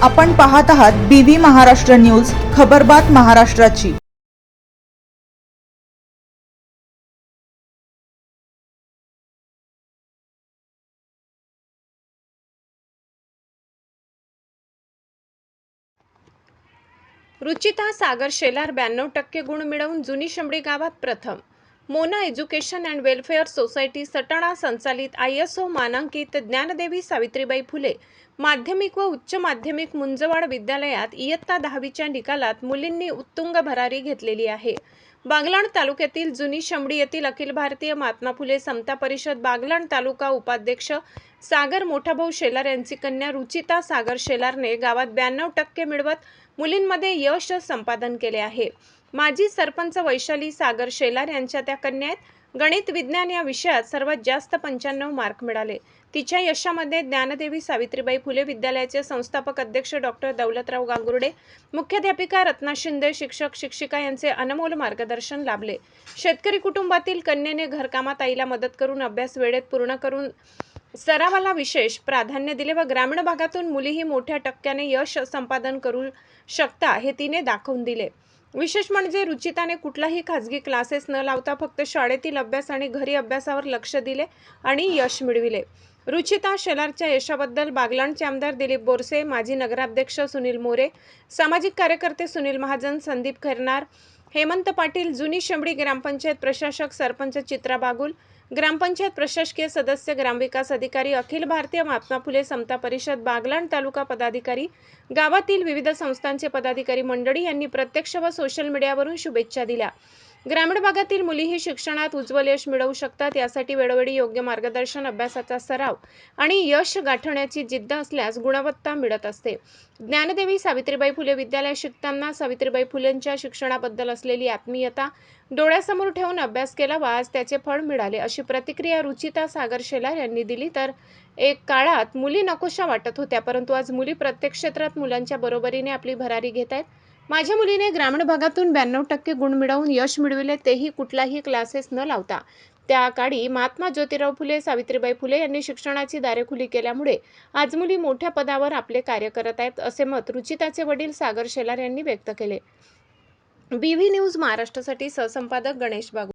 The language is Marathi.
आपण पाहत आहात BV महाराष्ट्र न्यूज, खबरबात महाराष्ट्राची। रुचिता सागर शेलार 92% गुण मिळवून जुनी शमडी गावात प्रथम। Mona education and welfare society Satana संचालित ISO मानांकित ज्ञानदेवी सावित्रीबाई फुले माध्यमिक व उच्च माध्यमिक मुंजवाड विद्यालयात इयत्ता 10वीच्या निकालात मुलींनी उत्तुंग भरारी घेतलेली आहे। बागलाण तालुक्यातील जुनी शमडी येथील अखिल भारतीय महात्मा फुले समता परिषद बागलाण तालुका उपाध्यक्ष सागर मोठाभाऊ शेलार यांची कन्या रुचिता सागर शेलारने गावात 92% मिळवत मुलींमध्ये यश संपादन केले आहे। माजी सरपंच वैशाली सागर शेलार यांच्या त्या कन्यात गणित विज्ञान या विषयात सर्वात जास्त 95 मार्क मिळाले। तिच्या यशामध्ये ज्ञानदेवी सावित्रीबाई फुले विद्यालयाचे संस्थापक अध्यक्ष डॉक्टर दौलतराव गांगुर्डे, मुख्याध्यापिका रत्ना शिंदे, शिक्षक शिक्षिका यांचे अनमोल मार्गदर्शन लाभले। शेतकरी कुटुंबातील कन्येने घरकामात आईला मदत करून अभ्यास वेळेत पूर्ण करून सरावाला विशेष प्राधान्य दिले व ग्रामीण भागातून मुलीही मोठ्या टक्क्याने यश संपादन करू शकता हे तिने दाखवून दिले। विशेष म्हणजे रुचिताने कुठलाही खाजगी क्लासेस न लावता फक्त शाळेतील अभ्यास आणि घरी अभ्यासावर लक्ष दिले आणि यश मिळविले। रुचिता शेलारच्या यशाबद्दल बागलाणचे आमदार दिलीप बोरसे, माजी नगराध्यक्ष सुनील मोरे, सामाजिक कार्यकर्ते सुनील महाजन, संदीप खैरनार, हेमंत पाटील, जुनी शमडी ग्रामपंचायत प्रशासक सरपंच चित्रा बागुल, ग्रामपंचायत प्रशासकीय सदस्य, ग्रामविकास अधिकारी, अखिल भारतीय महात्मा फुले समता परिषद बागलाण तालुका पदाधिकारी, गावातील विविध संस्थांचे पदाधिकारी मंडळी यांनी प्रत्यक्ष व सोशल मीडियावरून शुभेच्छा दिल्या। ग्रामीण भागातील मुलीही शिक्षणात उज्ज्वल यश मिळवू शकतात यासाठी वेळोवेळी योग्य मार्गदर्शन, अभ्यासाचा सराव आणि यश गाठण्याची जिद्द असल्यास गुणवत्ता मिळत असते। ज्ञानदेवी सावित्रीबाई फुले विद्यालयात शिकताना सावित्रीबाई फुलेंच्या शिक्षणाबद्दल असलेली आत्मीयता डोळ्यासमोर ठेवून अभ्यास केला व आज त्याचे फळ मिळाले, अशी प्रतिक्रिया रुचिता सागर शेलार यांनी दिली। तर एक काळात मुली नकोशा वाटत होत्या, परंतु आज मुली प्रत्येक क्षेत्रात मुलांच्या बरोबरीने आपली भरारी घेत आहेत। माझ्या मुलीने ग्रामीण भागातून 92% गुण मिळवून यश मिळविले, तेही कुठलाही क्लासेस न लावता। त्या काळी महात्मा ज्योतिराव फुले, सावित्रीबाई फुले यांनी शिक्षणाची दारे खुली केल्यामुळे आज मुली मोठ्या पदावर आपले कार्य करत आहेत, असे मत रुचिताचे वडील सागर शेलार यांनी व्यक्त केले। BV न्यूज महाराष्ट्रासाठी सहसंपादक गणेश बागुल।